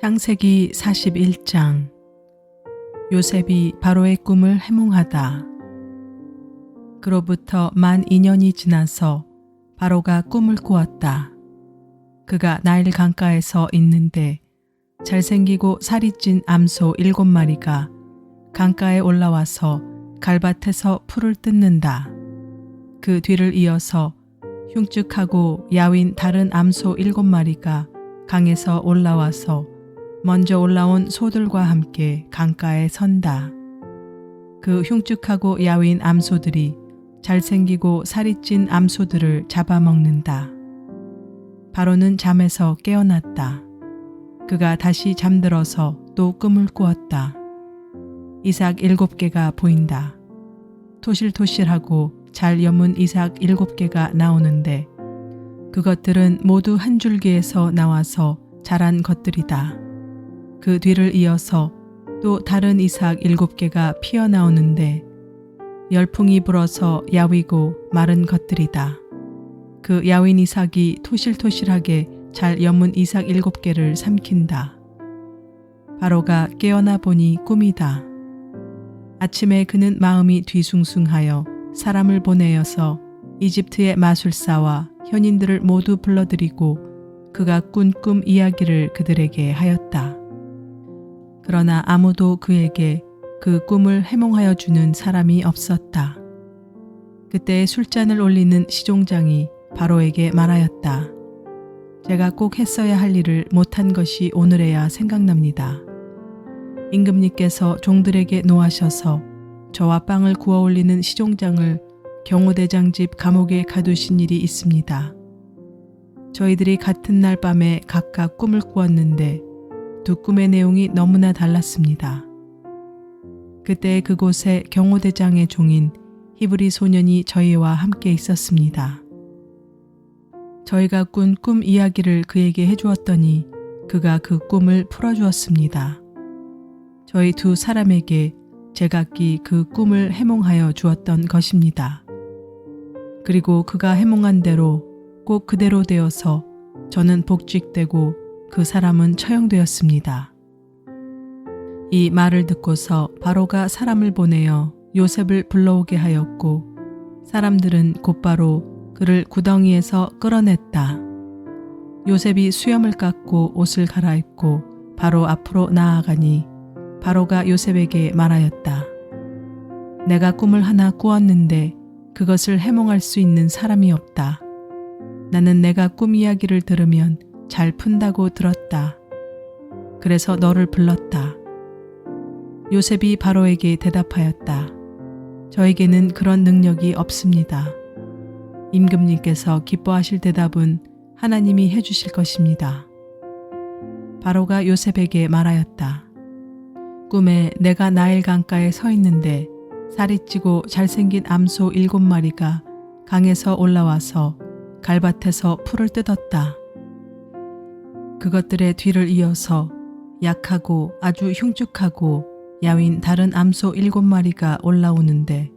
창세기 41장. 요셉이 바로의 꿈을 해몽하다. 그로부터 만 2년이 지나서 바로가 꿈을 꾸었다. 그가 나일 강가에서 있는데 잘생기고 살이 찐 암소 7마리가 강가에 올라와서 갈밭에서 풀을 뜯는다. 그 뒤를 이어서 흉측하고 야윈 다른 암소 7마리가 강에서 올라와서 먼저 올라온 소들과 함께 강가에 선다. 그 흉측하고 야윈 암소들이 잘생기고 살이 찐 암소들을 잡아먹는다. 바로는 잠에서 깨어났다. 그가 다시 잠들어서 또 꿈을 꾸었다. 이삭 7개가 보인다. 토실토실하고 잘 여문 이삭 7개가 나오는데 그것들은 모두 한 줄기에서 나와서 자란 것들이다. 그 뒤를 이어서 또 다른 이삭 7개가 피어나오는데 열풍이 불어서 야위고 마른 것들이다. 그 야윈 이삭이 토실토실하게 잘 여문 이삭 7개를 삼킨다. 바로가 깨어나 보니 꿈이다. 아침에 그는 마음이 뒤숭숭하여 사람을 보내어서 이집트의 마술사와 현인들을 모두 불러들이고 그가 꾼 꿈 이야기를 그들에게 하였다. 그러나 아무도 그에게 그 꿈을 해몽하여 주는 사람이 없었다. 그때 술잔을 올리는 시종장이 바로에게 말하였다. 제가 꼭 했어야 할 일을 못한 것이 오늘에야 생각납니다. 임금님께서 종들에게 노하셔서 저와 빵을 구워 올리는 시종장을 경호대장 집 감옥에 가두신 일이 있습니다. 저희들이 같은 날 밤에 각각 꿈을 꾸었는데 두 꿈의 내용이 너무나 달랐습니다. 그때 그곳에 경호대장의 종인 히브리 소년이 저희와 함께 있었습니다. 저희가 꾼 꿈 이야기를 그에게 해주었더니 그가 그 꿈을 풀어주었습니다. 저희 두 사람에게 제각기 그 꿈을 해몽하여 주었던 것입니다. 그리고 그가 해몽한 대로 꼭 그대로 되어서 저는 복직되고 그 사람은 처형되었습니다. 이 말을 듣고서 바로가 사람을 보내어 요셉을 불러오게 하였고 사람들은 곧바로 그를 구덩이에서 끌어냈다. 요셉이 수염을 깎고 옷을 갈아입고 바로 앞으로 나아가니 바로가 요셉에게 말하였다. 내가 꿈을 하나 꾸었는데 그것을 해몽할 수 있는 사람이 없다. 나는 내가 꿈 이야기를 들으면 잘 푼다고 들었다. 그래서 너를 불렀다. 요셉이 바로에게 대답하였다. 저에게는 그런 능력이 없습니다. 임금님께서 기뻐하실 대답은 하나님이 해주실 것입니다. 바로가 요셉에게 말하였다. 꿈에 내가 나일 강가에 서 있는데 살이 찌고 잘생긴 암소 7마리가 강에서 올라와서 갈밭에서 풀을 뜯었다. 그것들의 뒤를 이어서 약하고 아주 흉측하고 야윈 다른 암소 7마리가 올라오는데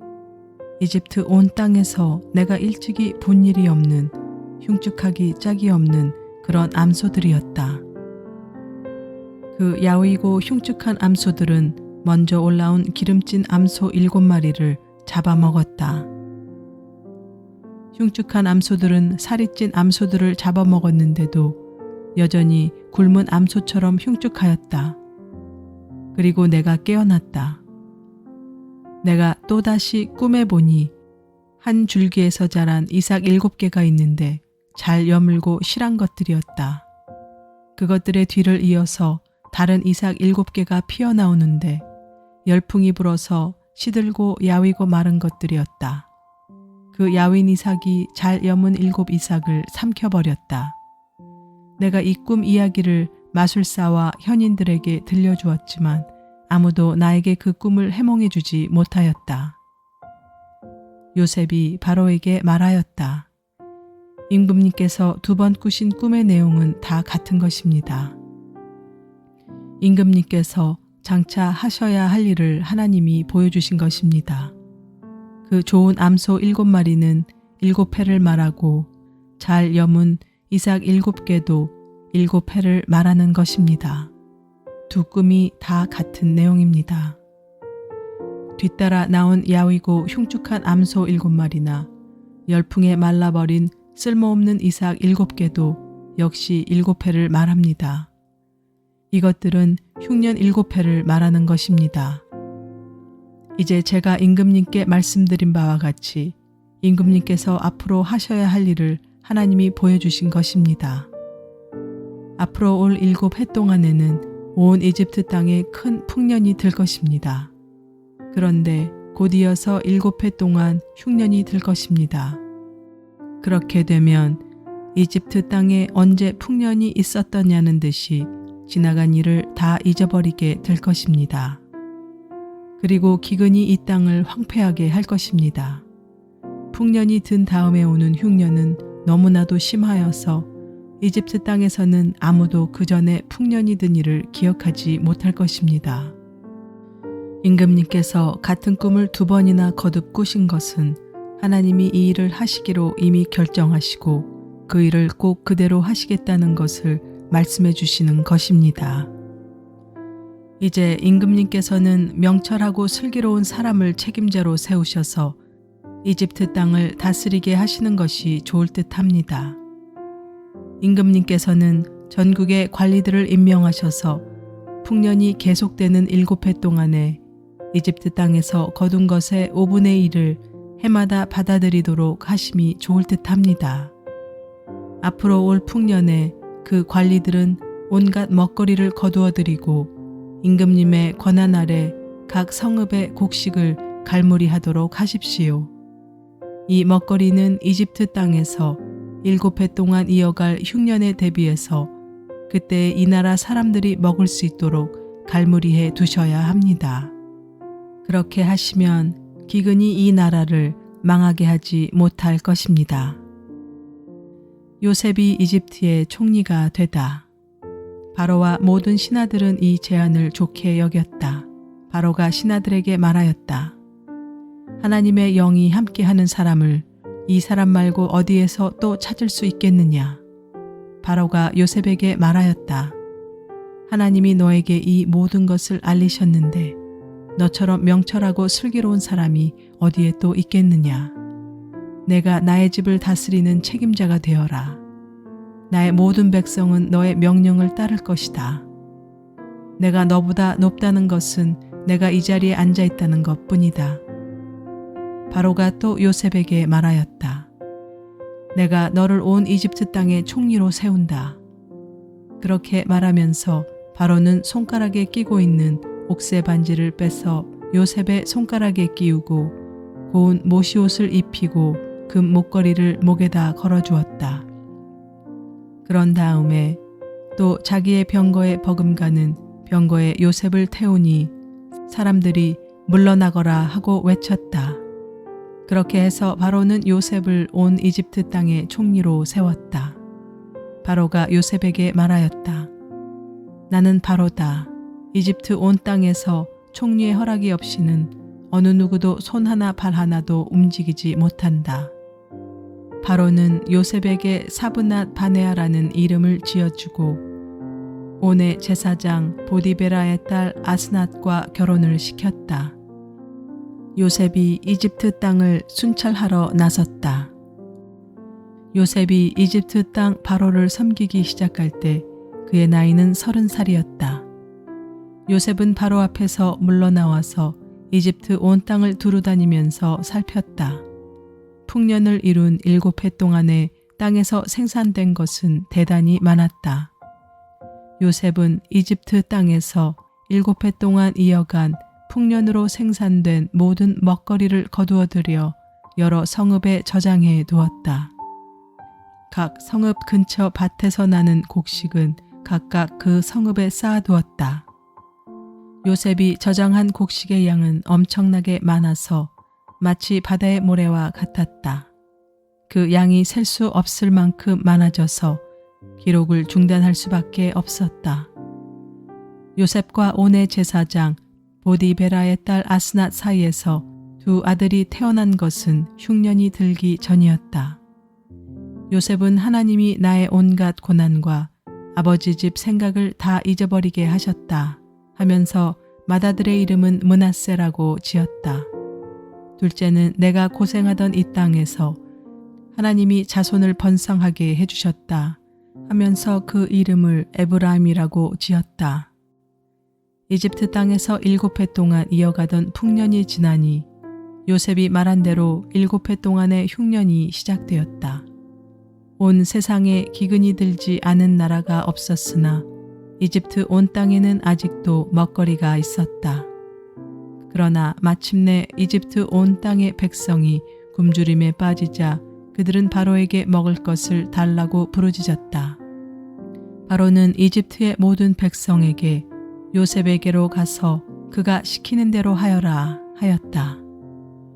이집트 온 땅에서 내가 일찍이 본 일이 없는 흉측하기 짝이 없는 그런 암소들이었다. 그 야위고 흉측한 암소들은 먼저 올라온 기름진 암소 7마리를 잡아먹었다. 흉측한 암소들은 살이 찐 암소들을 잡아먹었는데도 여전히 굶은 암소처럼 흉측하였다. 그리고 내가 깨어났다. 내가 또다시 꿈에 보니 한 줄기에서 자란 이삭 7개가 있는데 잘 여물고 실한 것들이었다. 그것들의 뒤를 이어서 다른 이삭 7개가 피어나오는데 열풍이 불어서 시들고 야위고 마른 것들이었다. 그 야윈 이삭이 잘 여문 7 이삭을 삼켜버렸다. 내가 이 꿈 이야기를 마술사와 현인들에게 들려주었지만 아무도 나에게 그 꿈을 해몽해 주지 못하였다. 요셉이 바로에게 말하였다. 임금님께서 2번 꾸신 꿈의 내용은 다 같은 것입니다. 임금님께서 장차 하셔야 할 일을 하나님이 보여주신 것입니다. 그 좋은 암소 7마리는 7회를 말하고 잘 여문 이삭 7개도 7회를 말하는 것입니다. 두 꿈이 다 같은 내용입니다. 뒤따라 나온 야위고 흉측한 암소 7마리나 열풍에 말라버린 쓸모없는 이삭 7개도 역시 7회를 말합니다. 이것들은 흉년 7회를 말하는 것입니다. 이제 제가 임금님께 말씀드린 바와 같이 임금님께서 앞으로 하셔야 할 일을 하나님이 보여주신 것입니다. 앞으로 올 7해 동안에는 온 이집트 땅에 큰 풍년이 들 것입니다. 그런데 곧 이어서 7해 동안 흉년이 들 것입니다. 그렇게 되면 이집트 땅에 언제 풍년이 있었더냐는 듯이 지나간 일을 다 잊어버리게 될 것입니다. 그리고 기근이 이 땅을 황폐하게 할 것입니다. 풍년이 든 다음에 오는 흉년은 너무나도 심하여서 이집트 땅에서는 아무도 그 전에 풍년이 든 일을 기억하지 못할 것입니다. 임금님께서 같은 꿈을 2번이나 거듭 꾸신 것은 하나님이 이 일을 하시기로 이미 결정하시고 그 일을 꼭 그대로 하시겠다는 것을 말씀해 주시는 것입니다. 이제 임금님께서는 명철하고 슬기로운 사람을 책임자로 세우셔서 이집트 땅을 다스리게 하시는 것이 좋을 듯합니다. 임금님께서는 전국의 관리들을 임명하셔서 풍년이 계속되는 7해 동안에 이집트 땅에서 거둔 것의 5분의 1을 해마다 받아들이도록 하심이 좋을 듯합니다. 앞으로 올 풍년에 그 관리들은 온갖 먹거리를 거두어 드리고 임금님의 권한 아래 각 성읍의 곡식을 갈무리하도록 하십시오. 이 먹거리는 이집트 땅에서 7해 동안 이어갈 흉년에 대비해서 그때 이 나라 사람들이 먹을 수 있도록 갈무리해 두셔야 합니다. 그렇게 하시면 기근이 이 나라를 망하게 하지 못할 것입니다. 요셉이 이집트의 총리가 되다. 바로와 모든 신하들은 이 제안을 좋게 여겼다. 바로가 신하들에게 말하였다. 하나님의 영이 함께하는 사람을 이 사람 말고 어디에서 또 찾을 수 있겠느냐. 바로가 요셉에게 말하였다. 하나님이 너에게 이 모든 것을 알리셨는데 너처럼 명철하고 슬기로운 사람이 어디에 또 있겠느냐. 내가 나의 집을 다스리는 책임자가 되어라. 나의 모든 백성은 너의 명령을 따를 것이다. 내가 너보다 높다는 것은 내가 이 자리에 앉아 있다는 것뿐이다. 바로가 또 요셉에게 말하였다. 내가 너를 온 이집트 땅의 총리로 세운다. 그렇게 말하면서 바로는 손가락에 끼고 있는 옥새 반지를 빼서 요셉의 손가락에 끼우고 고운 모시옷을 입히고 금 목걸이를 목에다 걸어주었다. 그런 다음에 또 자기의 병거에 버금가는 병거에 요셉을 태우니 사람들이 물러나거라 하고 외쳤다. 그렇게 해서 바로는 요셉을 온 이집트 땅의 총리로 세웠다. 바로가 요셉에게 말하였다. 나는 바로다. 이집트 온 땅에서 총리의 허락이 없이는 어느 누구도 손 하나 발 하나도 움직이지 못한다. 바로는 요셉에게 사브낫 바네아라는 이름을 지어주고 온의 제사장 보디베라의 딸 아스낫과 결혼을 시켰다. 요셉이 이집트 땅을 순찰하러 나섰다. 요셉이 이집트 땅 바로를 섬기기 시작할 때 그의 나이는 30살이었다. 요셉은 바로 앞에서 물러나와서 이집트 온 땅을 두루다니면서 살폈다. 풍년을 이룬 7해 동안에 땅에서 생산된 것은 대단히 많았다. 요셉은 이집트 땅에서 7해 동안 이어간 풍년으로 생산된 모든 먹거리를 거두어 들여 여러 성읍에 저장해 두었다. 각 성읍 근처 밭에서 나는 곡식은 각각 그 성읍에 쌓아두었다. 요셉이 저장한 곡식의 양은 엄청나게 많아서 마치 바다의 모래와 같았다. 그 양이 셀 수 없을 만큼 많아져서 기록을 중단할 수밖에 없었다. 요셉과 온의 제사장 보디베라의 딸 아스낫 사이에서 두 아들이 태어난 것은 흉년이 들기 전이었다. 요셉은 하나님이 나의 온갖 고난과 아버지 집 생각을 다 잊어버리게 하셨다 하면서 맏아들의 이름은 므낫세라고 지었다. 둘째는 내가 고생하던 이 땅에서 하나님이 자손을 번성하게 해주셨다 하면서 그 이름을 에브라임이라고 지었다. 이집트 땅에서 7해 동안 이어가던 풍년이 지나니 요셉이 말한 대로 7해 동안의 흉년이 시작되었다. 온 세상에 기근이 들지 않은 나라가 없었으나 이집트 온 땅에는 아직도 먹거리가 있었다. 그러나 마침내 이집트 온 땅의 백성이 굶주림에 빠지자 그들은 바로에게 먹을 것을 달라고 부르짖었다. 바로는 이집트의 모든 백성에게 요셉에게로 가서 그가 시키는 대로 하여라 하였다.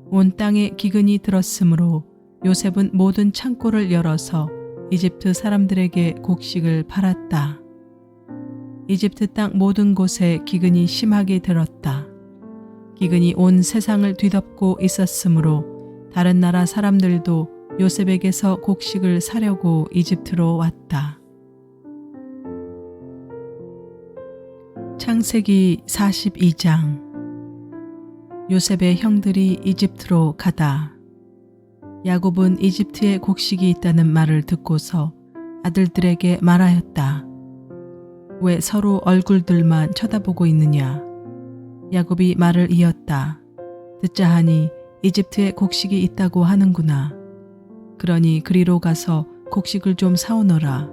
온 땅에 기근이 들었으므로 요셉은 모든 창고를 열어서 이집트 사람들에게 곡식을 팔았다. 이집트 땅 모든 곳에 기근이 심하게 들었다. 기근이 온 세상을 뒤덮고 있었으므로 다른 나라 사람들도 요셉에게서 곡식을 사려고 이집트로 왔다. 창세기 42장. 요셉의 형들이 이집트로 가다. 야곱은 이집트에 곡식이 있다는 말을 듣고서 아들들에게 말하였다. 왜 서로 얼굴들만 쳐다보고 있느냐? 야곱이 말을 이었다. 듣자 하니 이집트에 곡식이 있다고 하는구나. 그러니 그리로 가서 곡식을 좀 사오너라.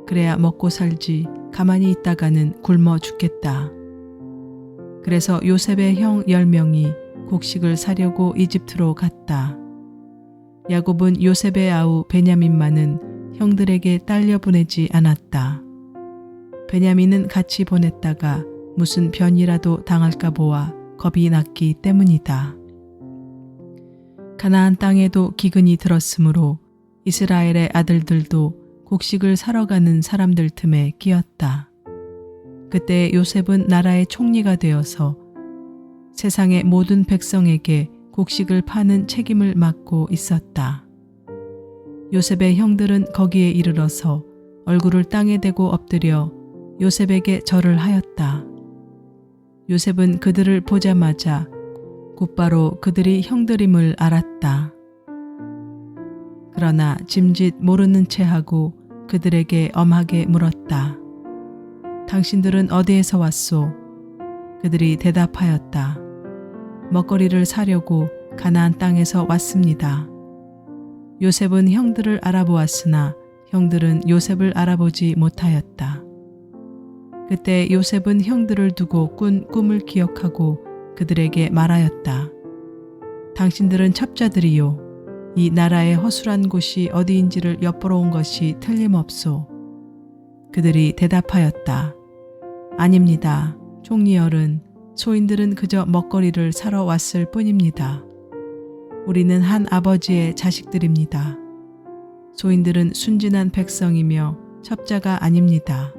그래야 먹고 살지 가만히 있다가는 굶어 죽겠다. 그래서 요셉의 형 10명이 곡식을 사려고 이집트로 갔다. 야곱은 요셉의 아우 베냐민만은 형들에게 딸려 보내지 않았다. 베냐민은 같이 보냈다가 무슨 변이라도 당할까 보아 겁이 났기 때문이다. 가나안 땅에도 기근이 들었으므로 이스라엘의 아들들도 곡식을 사러 가는 사람들 틈에 끼었다. 그때 요셉은 나라의 총리가 되어서 세상의 모든 백성에게 곡식을 파는 책임을 맡고 있었다. 요셉의 형들은 거기에 이르러서 얼굴을 땅에 대고 엎드려 요셉에게 절을 하였다. 요셉은 그들을 보자마자 곧바로 그들이 형들임을 알았다. 그러나 짐짓 모르는 채 하고 그들에게 엄하게 물었다. 당신들은 어디에서 왔소? 그들이 대답하였다. 먹거리를 사려고 가나안 땅에서 왔습니다. 요셉은 형들을 알아보았으나 형들은 요셉을 알아보지 못하였다. 그때 요셉은 형들을 두고 꾼 꿈을 기억하고 그들에게 말하였다. 당신들은 첩자들이요. 이 나라의 허술한 곳이 어디인지를 엿보러 온 것이 틀림없소. 그들이 대답하였다. 아닙니다. 총리열은 소인들은 그저 먹거리를 사러 왔을 뿐입니다. 우리는 한 아버지의 자식들입니다. 소인들은 순진한 백성이며 첩자가 아닙니다.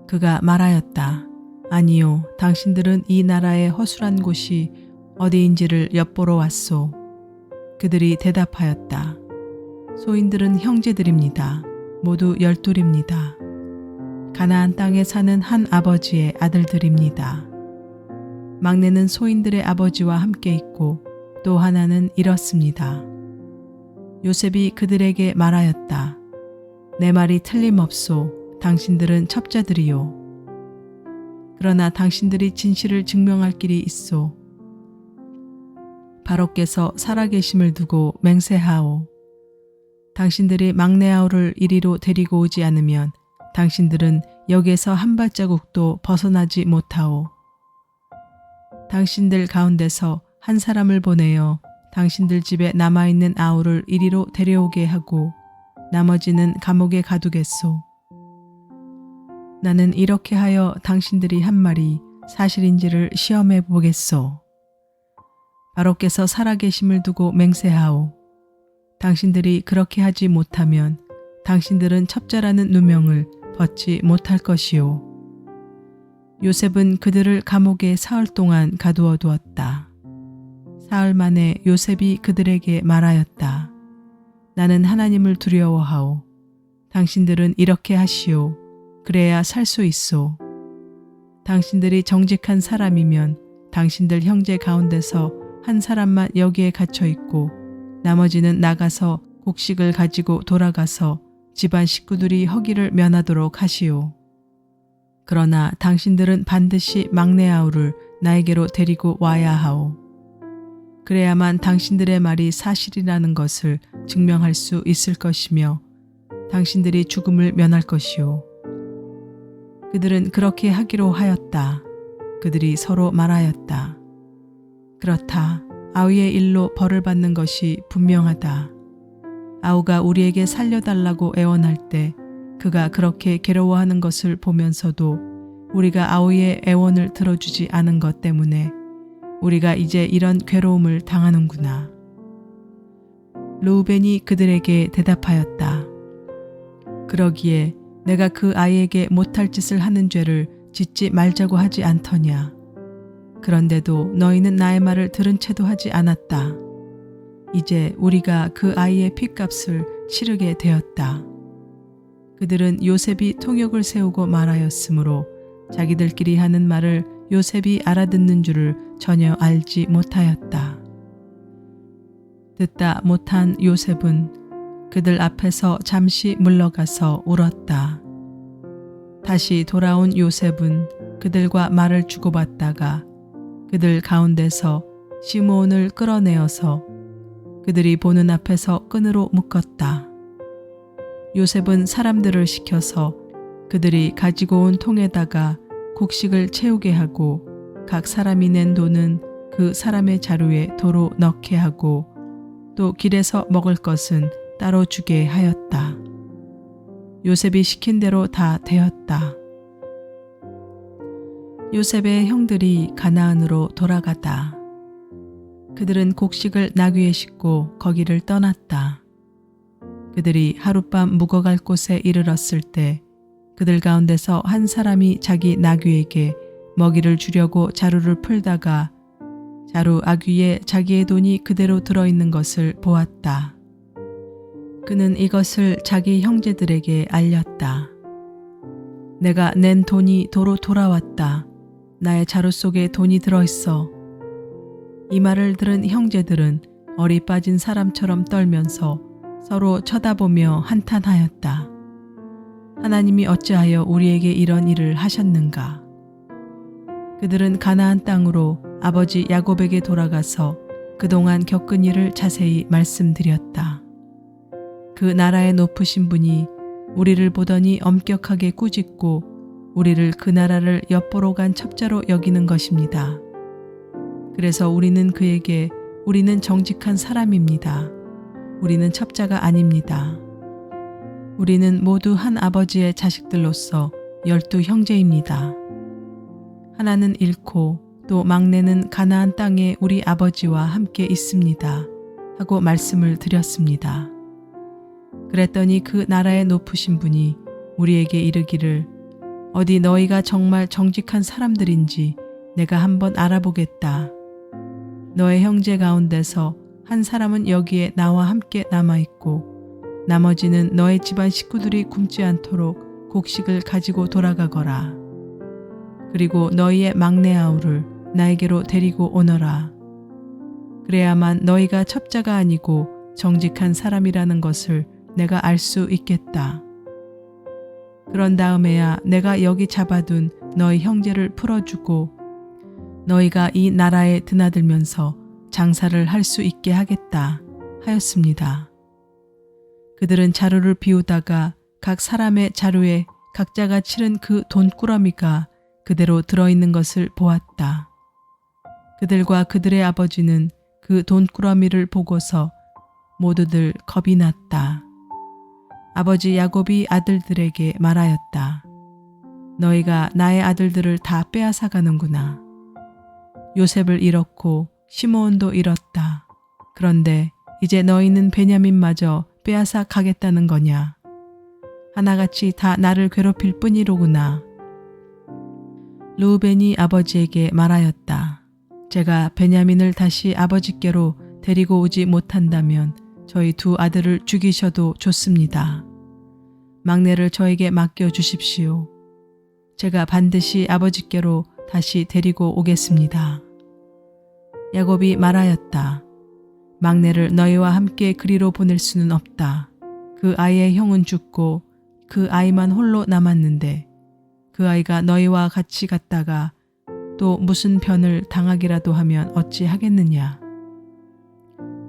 그가 말하였다. 아니요, 당신들은 이 나라의 허술한 곳이 어디인지를 엿보러 왔소. 그들이 대답하였다. 소인들은 형제들입니다. 모두 12입니다. 가나안 땅에 사는 한 아버지의 아들들입니다. 막내는 소인들의 아버지와 함께 있고 또 하나는 이렇습니다. 요셉이 그들에게 말하였다. 내 말이 틀림없소. 당신들은 첩자들이요. 그러나 당신들이 진실을 증명할 길이 있소. 바로께서 살아계심을 두고 맹세하오. 당신들이 막내 아우를 이리로 데리고 오지 않으면 당신들은 여기에서 한 발자국도 벗어나지 못하오. 당신들 가운데서 한 사람을 보내어 당신들 집에 남아있는 아우를 이리로 데려오게 하고 나머지는 감옥에 가두겠소. 나는 이렇게 하여 당신들이 한 말이 사실인지를 시험해 보겠소. 바로께서 살아계심을 두고 맹세하오. 당신들이 그렇게 하지 못하면 당신들은 첩자라는 누명을 벗지 못할 것이오. 요셉은 그들을 감옥에 사흘 동안 가두어 두었다. 사흘 만에 요셉이 그들에게 말하였다. 나는 하나님을 두려워하오. 당신들은 이렇게 하시오. 그래야 살 수 있소. 당신들이 정직한 사람이면 당신들 형제 가운데서 한 사람만 여기에 갇혀 있고 나머지는 나가서 곡식을 가지고 돌아가서 집안 식구들이 허기를 면하도록 하시오. 그러나 당신들은 반드시 막내 아우를 나에게로 데리고 와야 하오. 그래야만 당신들의 말이 사실이라는 것을 증명할 수 있을 것이며 당신들이 죽음을 면할 것이오. 그들은 그렇게 하기로 하였다. 그들이 서로 말하였다. 그렇다. 아우의 일로 벌을 받는 것이 분명하다. 아우가 우리에게 살려달라고 애원할 때 그가 그렇게 괴로워하는 것을 보면서도 우리가 아우의 애원을 들어주지 않은 것 때문에 우리가 이제 이런 괴로움을 당하는구나. 르우벤이 그들에게 대답하였다. 그러기에 내가 그 아이에게 못할 짓을 하는 죄를 짓지 말자고 하지 않더냐. 그런데도 너희는 나의 말을 들은 채도 하지 않았다. 이제 우리가 그 아이의 핏값을 치르게 되었다. 그들은 요셉이 통역을 세우고 말하였으므로 자기들끼리 하는 말을 요셉이 알아듣는 줄을 전혀 알지 못하였다. 듣다 못한 요셉은 그들 앞에서 잠시 물러가서 울었다. 다시 돌아온 요셉은 그들과 말을 주고받다가 그들 가운데서 시므온을 끌어내어서 그들이 보는 앞에서 끈으로 묶었다. 요셉은 사람들을 시켜서 그들이 가지고 온 통에다가 곡식을 채우게 하고 각 사람이 낸 돈은 그 사람의 자루에 도로 넣게 하고 또 길에서 먹을 것은 따로 주게 하였다. 요셉이 시킨 대로 다 되었다. 요셉의 형들이 가나안으로 돌아가다. 그들은 곡식을 나귀에 싣고 거기를 떠났다. 그들이 하룻밤 묵어갈 곳에 이르렀을 때 그들 가운데서 한 사람이 자기 나귀에게 먹이를 주려고 자루를 풀다가 자루 아귀에 자기의 돈이 그대로 들어있는 것을 보았다. 그는 이것을 자기 형제들에게 알렸다. 내가 낸 돈이 도로 돌아왔다. 나의 자루 속에 돈이 들어있어. 이 말을 들은 형제들은 얼이 빠진 사람처럼 떨면서 서로 쳐다보며 한탄하였다. 하나님이 어찌하여 우리에게 이런 일을 하셨는가? 그들은 가나안 땅으로 아버지 야곱에게 돌아가서 그동안 겪은 일을 자세히 말씀드렸다. 그 나라의 높으신 분이 우리를 보더니 엄격하게 꾸짖고 우리를 그 나라를 엿보러 간 첩자로 여기는 것입니다. 그래서 우리는 그에게 우리는 정직한 사람입니다. 우리는 첩자가 아닙니다. 우리는 모두 한 아버지의 자식들로서 12 형제입니다. 하나는 잃고 또 막내는 가나안 땅에 우리 아버지와 함께 있습니다. 하고 말씀을 드렸습니다. 그랬더니 그 나라의 높으신 분이 우리에게 이르기를 어디 너희가 정말 정직한 사람들인지 내가 한번 알아보겠다. 너의 형제 가운데서 한 사람은 여기에 나와 함께 남아있고 나머지는 너의 집안 식구들이 굶지 않도록 곡식을 가지고 돌아가거라. 그리고 너희의 막내 아우를 나에게로 데리고 오너라. 그래야만 너희가 첩자가 아니고 정직한 사람이라는 것을 내가 알 수 있겠다. 그런 다음에야 내가 여기 잡아둔 너희 형제를 풀어주고 너희가 이 나라에 드나들면서 장사를 할 수 있게 하겠다 하였습니다. 그들은 자루를 비우다가 각 사람의 자루에 각자가 치른 그 돈꾸러미가 그대로 들어있는 것을 보았다. 그들과 그들의 아버지는 그 돈꾸러미를 보고서 모두들 겁이 났다. 아버지 야곱이 아들들에게 말하였다. 너희가 나의 아들들을 다 빼앗아 가는구나. 요셉을 잃었고 시므온도 잃었다. 그런데 이제 너희는 베냐민마저 빼앗아 가겠다는 거냐. 하나같이 다 나를 괴롭힐 뿐이로구나. 르우벤이 아버지에게 말하였다. 제가 베냐민을 다시 아버지께로 데리고 오지 못한다면 저희 두 아들을 죽이셔도 좋습니다. 막내를 저에게 맡겨 주십시오. 제가 반드시 아버지께로 다시 데리고 오겠습니다. 야곱이 말하였다. 막내를 너희와 함께 그리로 보낼 수는 없다. 그 아이의 형은 죽고 그 아이만 홀로 남았는데 그 아이가 너희와 같이 갔다가 또 무슨 변을 당하기라도 하면 어찌 하겠느냐.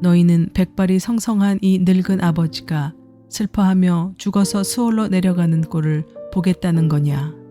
너희는 백발이 성성한 이 늙은 아버지가 슬퍼하며 죽어서 수월로 내려가는 꼴을 보겠다는 거냐.